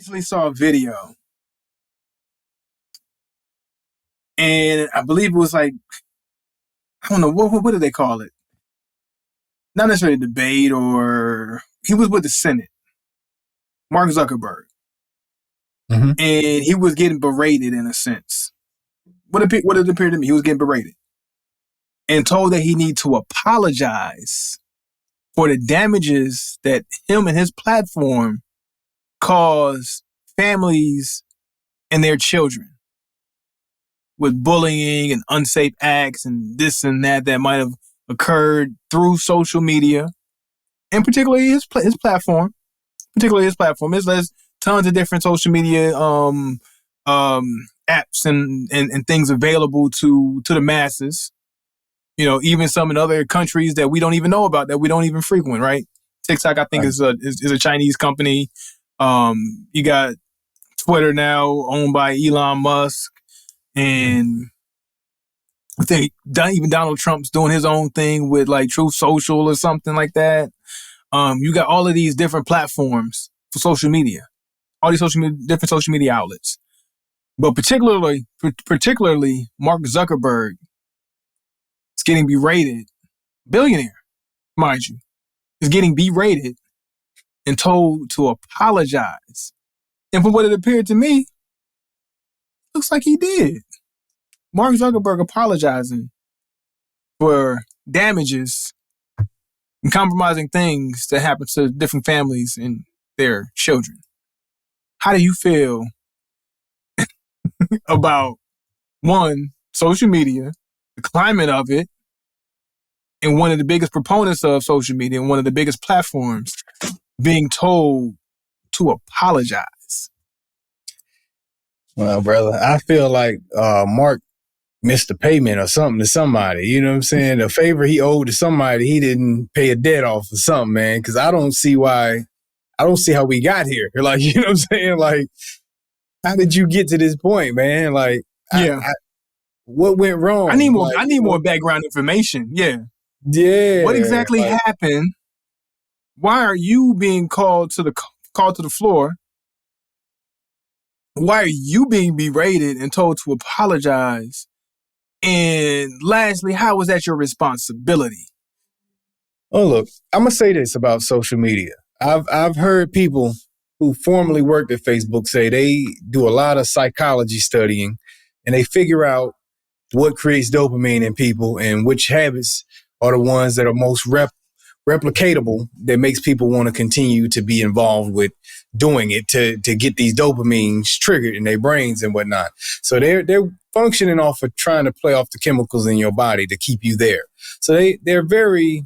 recently saw a video, and I believe it was like, I don't know, what do they call it? Not necessarily a debate, or he was with the Senate, Mark Zuckerberg, Mm-hmm. and he was getting berated in a sense. What it appeared to me, he was getting berated and told that he need to apologize for the damages that him and his platform caused families and their children with bullying and unsafe acts and this and that might have occurred through social media, and particularly his platform. There's tons of different social media apps and things available to the masses. You know, even some in other countries that we don't even know about, that we don't even frequent, right? TikTok, I think, is a Chinese company. You got Twitter now, owned by Elon Musk, and I think even Donald Trump's doing his own thing with like Truth Social or something like that. You got all of these different platforms for social media, all these different social media outlets. But particularly Mark Zuckerberg is getting berated, billionaire, mind you, is getting berated and told to apologize. And from what it appeared to me, looks like he did. Mark Zuckerberg apologizing for damages and compromising things that happen to different families and their children. How do you feel about, one, social media, the climate of it, and one of the biggest proponents of social media and one of the biggest platforms being told to apologize? Well, brother, I feel like Mark missed a payment or something to somebody. You know what I'm saying? A favor he owed to somebody, he didn't pay a debt off or something, man. Because I don't see how we got here. Like, you know what I'm saying? Like, how did you get to this point, man? Like, yeah, what went wrong? I need more background information. Yeah. Yeah. What exactly happened? Why are you being called to the floor? Why are you being berated and told to apologize? And lastly, how was that your responsibility? Oh, look, I'm gonna say this about social media. I've heard people who formerly worked at Facebook say they do a lot of psychology studying, and they figure out what creates dopamine in people and which habits are the ones that are most replicatable, that makes people want to continue to be involved with doing it to get these dopamines triggered in their brains and whatnot. So they're functioning off of trying to play off the chemicals in your body to keep you there. So they're very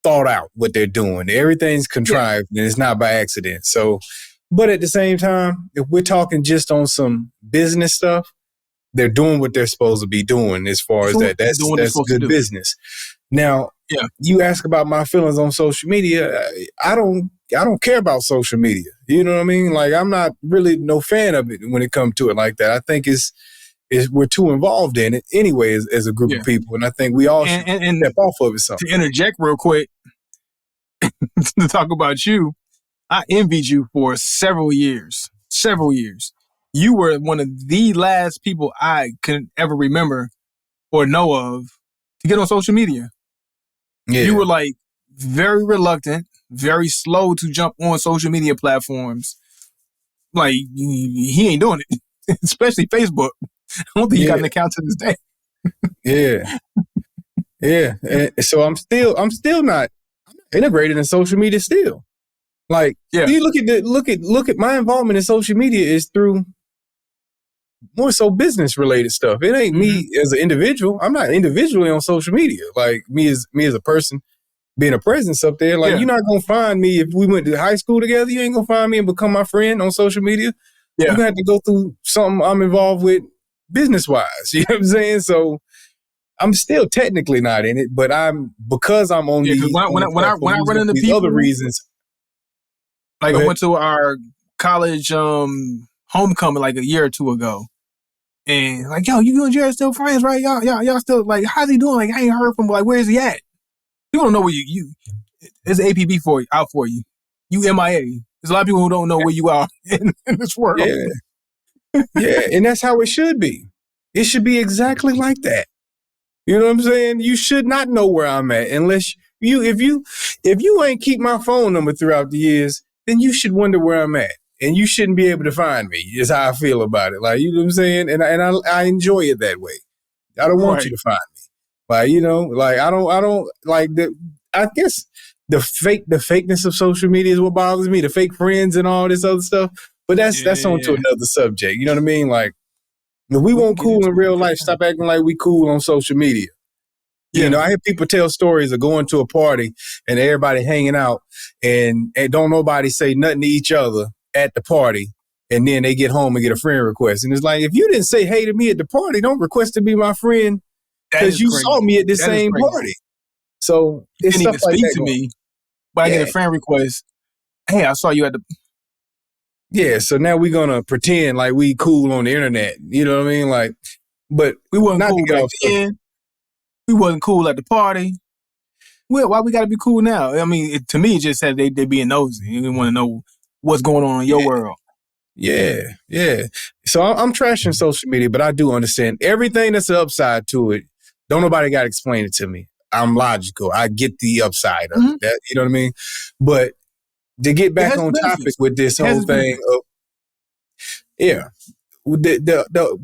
thought out what they're doing. Everything's contrived, and it's not by accident. So, but at the same time, if we're talking just on some business stuff, they're doing what they're supposed to be doing as far as that. That's good business. Now, you ask about my feelings on social media. I don't care about social media. You know what I mean? Like, I'm not really no fan of it when it comes to it like that. I think we're too involved in it anyway as a group of people, and I think we all should step off of it. Something. To interject real quick to talk about you, I envied you for several years. You were one of the last people I could ever remember or know of to get on social media. Yeah. You were like very reluctant, very slow to jump on social media platforms. Like, he ain't doing it, especially Facebook. I don't think you got an account to this day. Yeah. So I'm still not integrated in social media still. Like, you look at my involvement in social media is through more so business related stuff. It ain't me as an individual. I'm not individually on social media. Like, me as a person being a presence up there. Like, you're not gonna find me if we went to high school together. You ain't gonna find me and become my friend on social media. You're gonna have to go through something I'm involved with business wise. You know what I'm saying? So I'm still technically not in it, but because I'm on these when I run into people, other reasons. Like, I went to our college homecoming like a year or two ago, and like, yo, you and Jared still friends, right? Y'all still, like, how's he doing? Like, I ain't heard from him. Like, where's he at? People don't know where you. There's an APB out for you. you MIA. There's a lot of people who don't know where you are in this world. Yeah. Yeah, and that's how it should be. It should be exactly like that. You know what I'm saying? You should not know where I'm at unless if you ain't keep my phone number throughout the years, then you should wonder where I'm at. And you shouldn't be able to find me, is how I feel about it. Like, you know what I'm saying? And I enjoy it that way. I don't want you to find me. Like, you know, like I don't like I guess the fakeness of social media is what bothers me, the fake friends and all this other stuff. But that's on to another subject. You know what I mean? Like, if we won't cool in real life, stop acting like we cool on social media. Yeah. You know, I hear people tell stories of going to a party and everybody hanging out and don't nobody say nothing to each other at the party. And then they get home and get a friend request. And it's like, if you didn't say hey to me at the party, don't request to be my friend because you saw me at the same party. So you didn't even speak to me, but I get a friend request. Hey, I saw you at the... Yeah, so now we're going to pretend like we cool on the internet. You know what I mean? Like, but we wasn't cool back then. We wasn't cool at the party. Well, why we got to be cool now? I mean, to me, it just said they being nosy. You want to know what's going on in your world. Yeah. So I'm trashing social media, but I do understand everything that's the upside to it. Don't nobody got to explain it to me. I'm logical. I get the upside of it. That, you know what I mean? But to get back on topic with this whole thing of,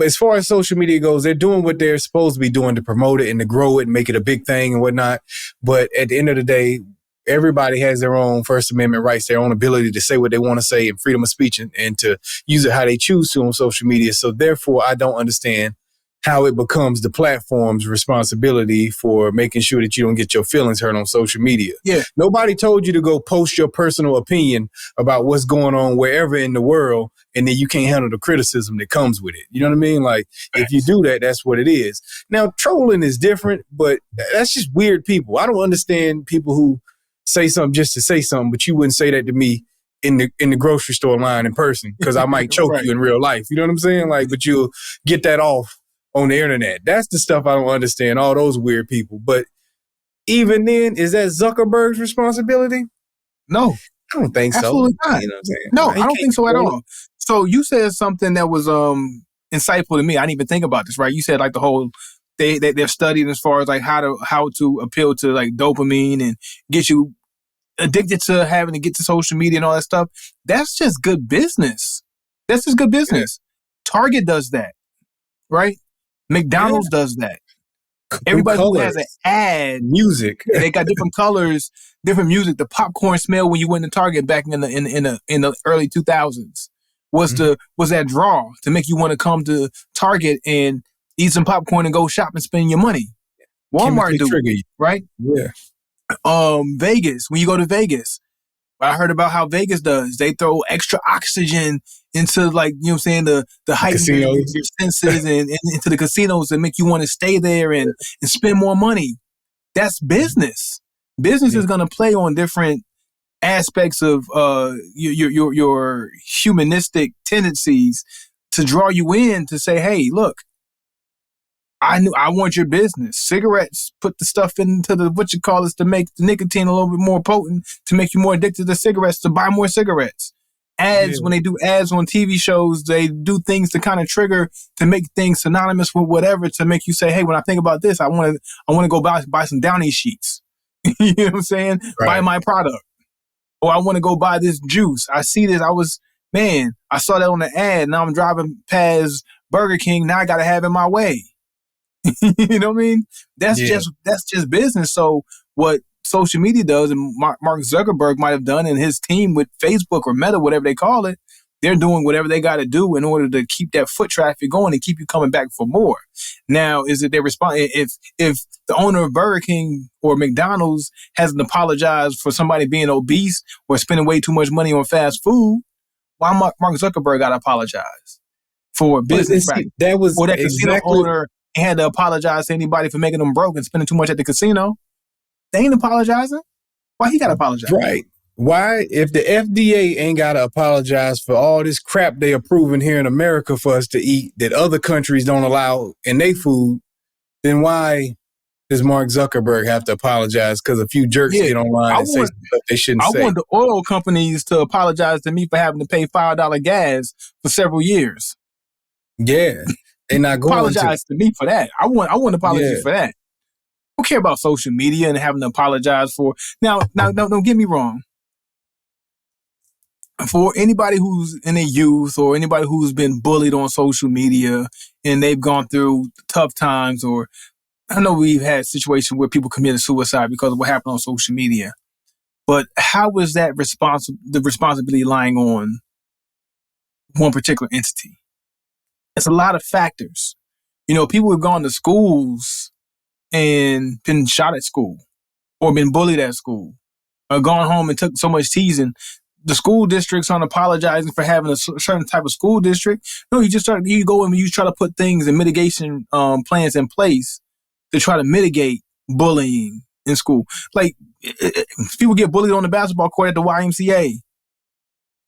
as far as social media goes, they're doing what they're supposed to be doing to promote it and to grow it and make it a big thing and whatnot. But at the end of the day, everybody has their own First Amendment rights, their own ability to say what they want to say and freedom of speech and to use it how they choose to on social media. So therefore, I don't understand how it becomes the platform's responsibility for making sure that you don't get your feelings hurt on social media. Yeah. Nobody told you to go post your personal opinion about what's going on wherever in the world, and then you can't handle the criticism that comes with it. You know what I mean? Like, if you do that, that's what it is. Now, trolling is different, but that's just weird people. I don't understand people who say something just to say something, but you wouldn't say that to me in the grocery store line in person because I might choke you in real life. You know what I'm saying? Like, but you'll get that off on the internet. That's the stuff I don't understand, all those weird people. But even then, is that Zuckerberg's responsibility? No. I don't think Absolutely so. not. You know what I'm saying? No, I don't think so at all. So you said something that was insightful to me. I didn't even think about this, right? You said like the whole they're studied as far as like how to appeal to like dopamine and get you addicted to having to get to social media and all that stuff. That's just good business. That's just good business. Target does that, right? McDonald's does that. Everybody who has an ad, music, they got different colors, different music. The popcorn smell when you went to Target back in the early 2000s was that draw to make you want to come to Target and eat some popcorn and go shop and spend your money. Walmart do it, right? Yeah. Vegas, when you go to Vegas, I heard about how Vegas does. They throw extra oxygen into, like, you know what I'm saying, the heighten your senses and into the casinos and make you want to stay there and spend more money. That's business. Business is going to play on different aspects of your humanistic tendencies to draw you in to say, hey, look, I want your business. Cigarettes put the stuff into to make the nicotine a little bit more potent, to make you more addicted to cigarettes, to buy more cigarettes. Ads, when they do ads on TV shows, they do things to kind of trigger, to make things synonymous with whatever, to make you say, hey, when I think about this, I want to go buy some Downy sheets. You know what I'm saying? Right. Buy my product. Or I want to go buy this juice. I see this. I saw that on the ad. Now I'm driving past Burger King. Now I got to have it my way. You know what I mean? That's just business. So what social media does, and Mark Zuckerberg might have done, and his team with Facebook or Meta, whatever they call it, they're doing whatever they got to do in order to keep that foot traffic going and keep you coming back for more. Now, is it their response? If the owner of Burger King or McDonald's hasn't apologized for somebody being obese or spending way too much money on fast food, why Mark Zuckerberg got to apologize for business practice? That was or that casino owner had to apologize to anybody for making them broke and spending too much at the casino. They ain't apologizing. Why he got to apologize? Right. Why, if the FDA ain't got to apologize for all this crap they approving here in America for us to eat that other countries don't allow in their food, then why does Mark Zuckerberg have to apologize because a few jerks get online and say stuff they shouldn't say? I want the oil companies to apologize to me for having to pay $5 gas for several years. Yeah, they're not going apologize to me for that. I want apologies for that. I don't care about social media and having to apologize for. Now, don't get me wrong. For anybody who's in a youth or anybody who's been bullied on social media and they've gone through tough times, or I know we've had situations where people committed suicide because of what happened on social media. But how is that the responsibility lying on one particular entity? It's a lot of factors. You know, people have gone to schools and been shot at school or been bullied at school or gone home and took so much teasing. The school districts aren't apologizing for having a certain type of school district. No, you go and you try to put things and mitigation plans in place to try to mitigate bullying in school. Like people get bullied on the basketball court at the YMCA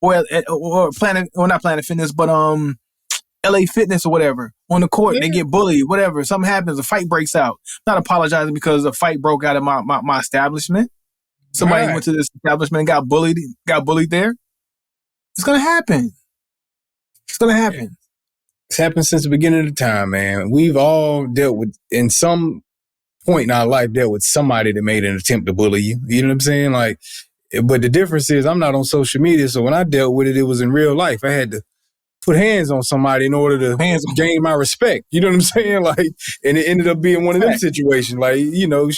or not Planet Fitness, but LA Fitness or whatever on the court. They get bullied, whatever. Something happens, a fight breaks out. Not apologizing because a fight broke out of my establishment. Somebody went to this establishment and got bullied there. It's going to happen. It's going to happen. It's happened since the beginning of the time, man. We've all dealt with, in some point in our life, dealt with somebody that made an attempt to bully you. You know what I'm saying? Like, but the difference is I'm not on social media. So when I dealt with it, it was in real life. I had to put hands on somebody in order to gain my respect. You know what I'm saying? Like, and it ended up being one of them situations. Like, you know,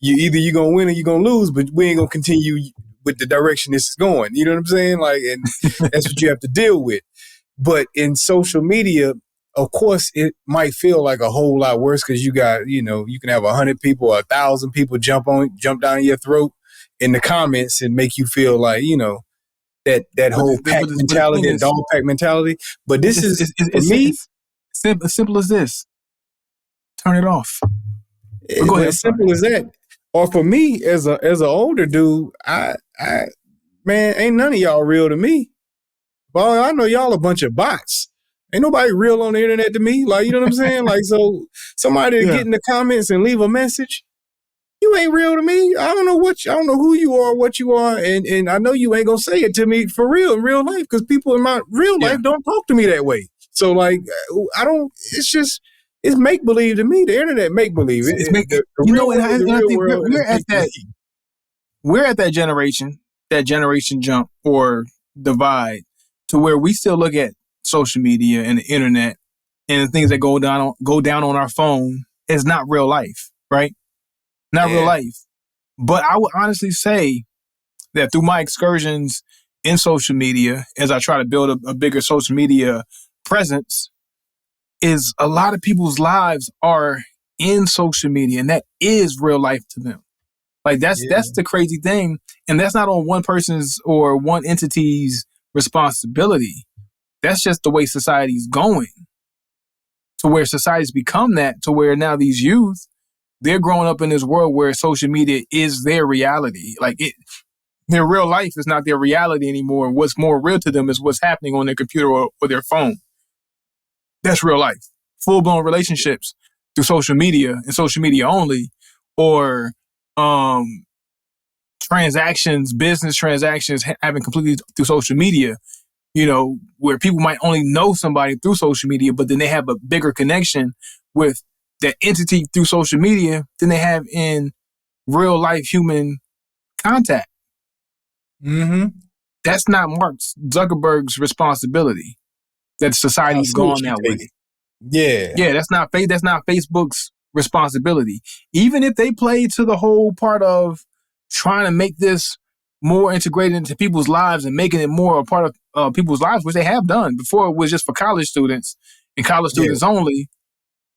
you're going to win or you're going to lose, but we ain't going to continue with the direction this is going. You know what I'm saying? Like, and that's what you have to deal with. But in social media, of course, it might feel like a whole lot worse because you got, you know, you can have 100 people, 1,000 people jump down your throat in the comments and make you feel like, you know, that whole pack mentality, that dog pack mentality. But this is for me, as simple as this. Turn it off. Go ahead. As simple as that. Or for me, as an older dude, I man, ain't none of y'all real to me. Well, I know y'all a bunch of bots. Ain't nobody real on the internet to me. Like, you know what I'm saying? Like, so somebody to get in the comments and leave a message, you ain't real to me. I don't know who you are, what you are, and I know you ain't gonna say it to me for real in real life because people in my real life don't talk to me that way. So like, it's make believe to me. The internet make believe. We're at that generation jump or divide to where we still look at social media and the internet and the things that go down on our phone as not real life, right? Not real life. But I would honestly say that through my excursions in social media, as I try to build a bigger social media presence, is a lot of people's lives are in social media, and that is real life to them. Like that's the crazy thing. And that's not on one person's or one entity's responsibility. That's just the way society's going. To where society's become that, to where now these youth, they're growing up in this world where social media is their reality. Like their real life is not their reality anymore. And what's more real to them is what's happening on their computer or their phone. That's real life. Full-blown relationships through social media and social media only, or business transactions having completely through social media, you know, where people might only know somebody through social media, but then they have a bigger connection with that entity through social media than they have in real life human contact. Mm-hmm. That's not Mark Zuckerberg's responsibility. That society's gone that way. Yeah, that's not Facebook's responsibility. Even if they play to the whole part of trying to make this more integrated into people's lives and making it more a part of people's lives, which they have done. Before it was just for college students and college students only.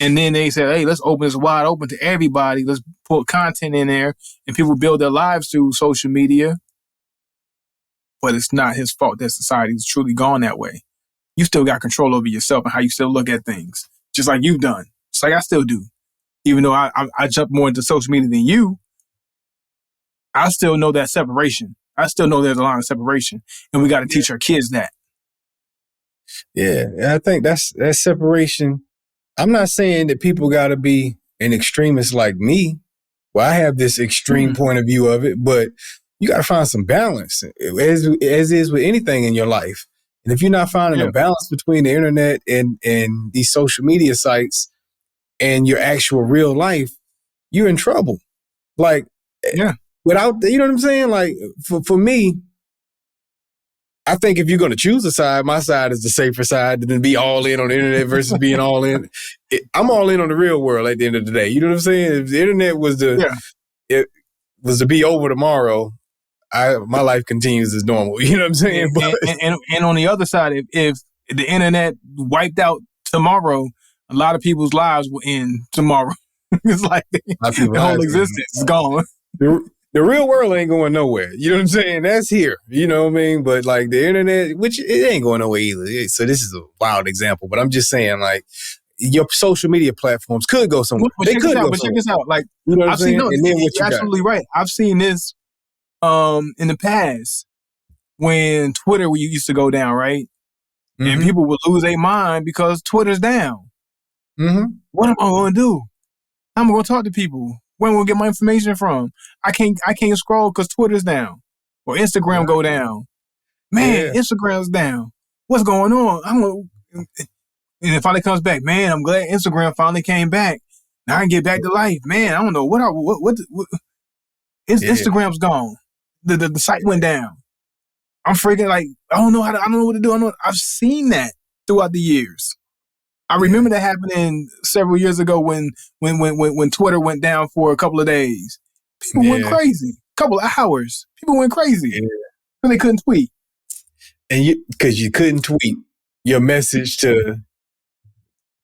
And then they said, hey, let's open this wide open to everybody. Let's put content in there and people build their lives through social media. But it's not his fault that society's truly gone that way. You still got control over yourself and how you still look at things, just like you've done. Just like I still do. Even though I jump more into social media than you, I still know that separation. I still know there's a line of separation. And we got to teach our kids that. Yeah, and I think that's separation. I'm not saying that people got to be an extremist like me, well, I have this extreme point of view of it, but you got to find some balance, as is with anything in your life. And if you're not finding a balance between the internet and these social media sites and your actual real life, you're in trouble. Like, without, you know what I'm saying? Like, for me, I think if you're going to choose a side, my side is the safer side than be all in on the internet versus being all in. I'm all in on the real world at the end of the day. You know what I'm saying? If the internet was it was to be over tomorrow, my life continues as normal. You know what I'm saying? And on the other side, if the internet wiped out tomorrow, a lot of people's lives will end tomorrow. It's like the whole existence is gone. The real world ain't going nowhere. You know what I'm saying? That's here. You know what I mean? But like the internet, which it ain't going nowhere either. So this is a wild example, but I'm just saying, like, your social media platforms could go somewhere. But check this out. Like, you know what I'm saying? No, you're absolutely right. I've seen this in the past when Twitter used to go down, right? Mm-hmm. And people would lose their mind because Twitter's down. Mm-hmm. What am I going to do? How am I going to talk to people? Where am I going to get my information from? I can't scroll because Twitter's down or Instagram go down. Man, Instagram's down. What's going on? And it finally comes back. Man, I'm glad Instagram finally came back. Now I can get back to life. Man, I don't know Instagram's gone. The site went down. I'm freaking like, I don't know what to do. I've seen that throughout the years. I remember that happening several years ago when Twitter went down for a couple of days. People went crazy. Couple of hours. People went crazy. And they couldn't tweet. And because you couldn't tweet your message to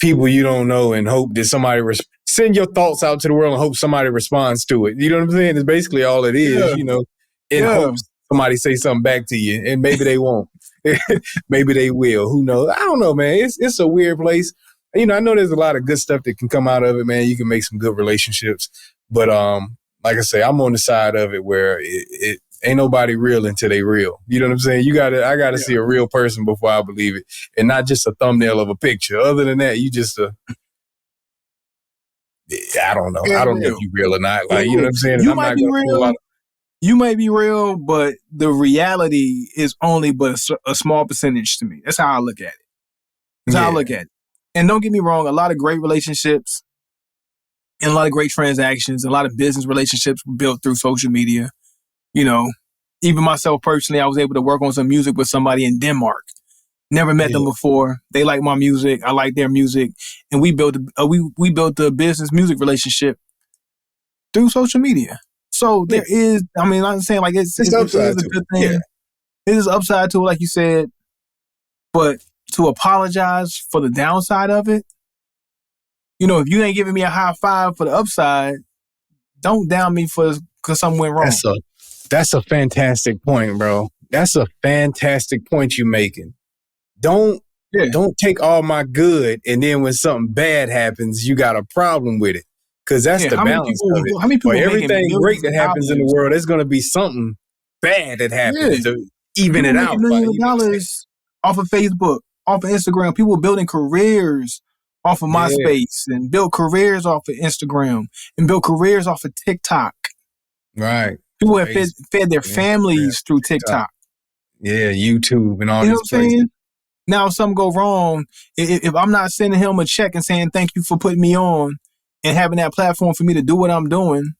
people you don't know and hope that somebody send your thoughts out to the world and hope somebody responds to it. You know what I'm saying? It's basically all it is, you know, in hopes somebody say something back to you, and maybe they won't. Maybe they will. Who knows? I don't know, man. It's a weird place. You know, I know there's a lot of good stuff that can come out of it, man. You can make some good relationships. But like I say, I'm on the side of it where it ain't nobody real until they real. You know what I'm saying? I gotta see a real person before I believe it, and not just a thumbnail of a picture. Other than that, you just I don't know. I don't know if you're real or not. Like, you know what I'm saying? You might be real. You might be real, but the reality is only but a small percentage to me. That's how I look at it. That's how I look at it. And don't get me wrong, a lot of great relationships and a lot of great transactions, a lot of business relationships were built through social media. You know, even myself personally, I was able to work on some music with somebody in Denmark. Never met them before. They like my music. I like their music. And we built a business music relationship through social media. So there is, I mean, I'm saying like it's upside to a good thing. It is upside to it, like you said. But to apologize for the downside of it, you know, if you ain't giving me a high five for the upside, don't down me because something went wrong. That's a fantastic point, bro. That's a fantastic point you're making. Don't take all my good, and then when something bad happens, you got a problem with it. Because that's the balance of it. How many people for everything great that happens in the world, there's going to be something bad that happens to even it out. Millions of dollars off of Facebook, off of Instagram. People building careers off of MySpace and build careers off of Instagram and build careers off of TikTok. Right. People have fed their families through TikTok. Yeah, YouTube and all these places. Saying? Now, if something go wrong, if I'm not sending him a check and saying thank you for putting me on and having that platform for me to do what I'm doing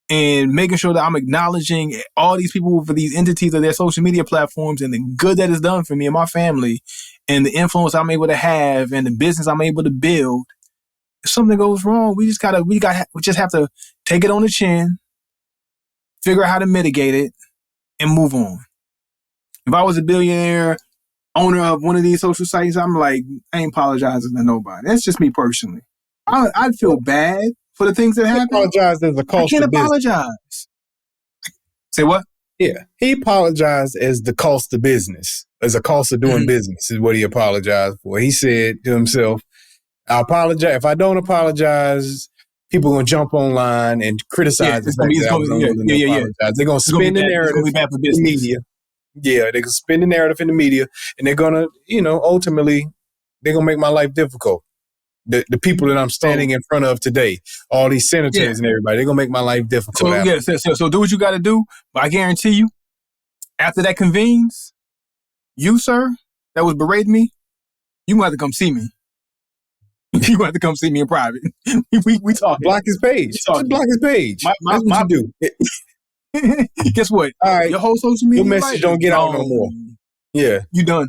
and making sure that I'm acknowledging all these people for these entities of their social media platforms and the good that is done for me and my family and the influence I'm able to have and the business I'm able to build, if something goes wrong, we just have to take it on the chin, figure out how to mitigate it, and move on. If I was a billionaire owner of one of these social sites, I'm like, I ain't apologizing to nobody. That's just me personally. I'd feel bad for the things that happen. Apologize as a cost. I can't apologize. Say what? Yeah, he apologized as the cost of business, as a cost of doing business is what he apologized for. He said to himself, I apologize. If I don't apologize, people are going to jump online and criticize the fact that I was unwilling to apologize. They're going to spin the narrative in the media. Yeah, they're going to spin the narrative in the media, and they're going to, ultimately, they're going to make my life difficult. the people that I'm standing in front of today, all these senators and everybody, they're gonna make my life difficult. So do what you got to do. But I guarantee you, after that convenes, you, sir, that was berating me, you might have to come see me. You might have to come see me in private. we talking. Block his page. Just block his page. That's what you do. Guess what? All right. Your whole social media. Your message don't get out no more. Yeah. You done.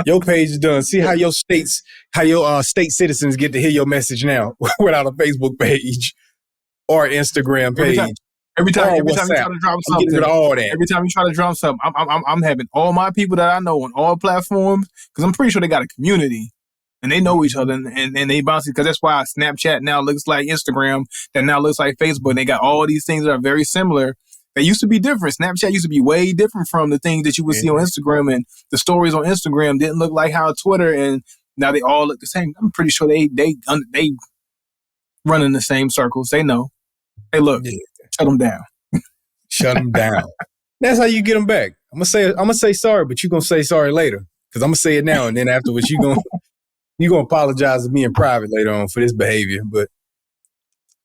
Your page is done. See how your state citizens get to hear your message now without a Facebook page or Instagram page. Every time you try to drop something, all that. Every time you try to drop something, I'm having all my people that I know on all platforms, because I'm pretty sure they got a community and they know each other, and they bounce, because that's why Snapchat now looks like Instagram, that now looks like Facebook. They got all these things that are very similar. They used to be different. Snapchat used to be way different from the things that you would see on Instagram, and the stories on Instagram didn't look like how Twitter, and now they all look the same. I'm pretty sure they run in the same circles. They know. Hey, look, shut them down. Shut them down. That's how you get them back. I'm gonna say sorry, but you're gonna say sorry later, because I'm gonna say it now, and then afterwards you're gonna apologize to me in private later on for this behavior. But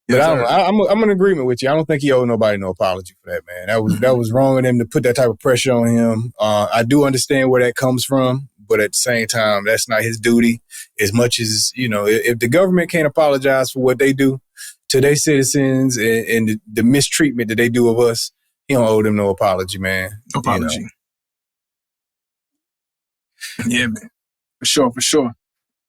I'm in agreement with you. I don't think he owed nobody no apology for that, man. That was wrong of them to put that type of pressure on him. I do understand where that comes from, but at the same time, that's not his duty. As much as, if the government can't apologize for what they do to their citizens and the mistreatment that they do of us, he don't owe them no apology, man. No apology. Yeah, man. For sure.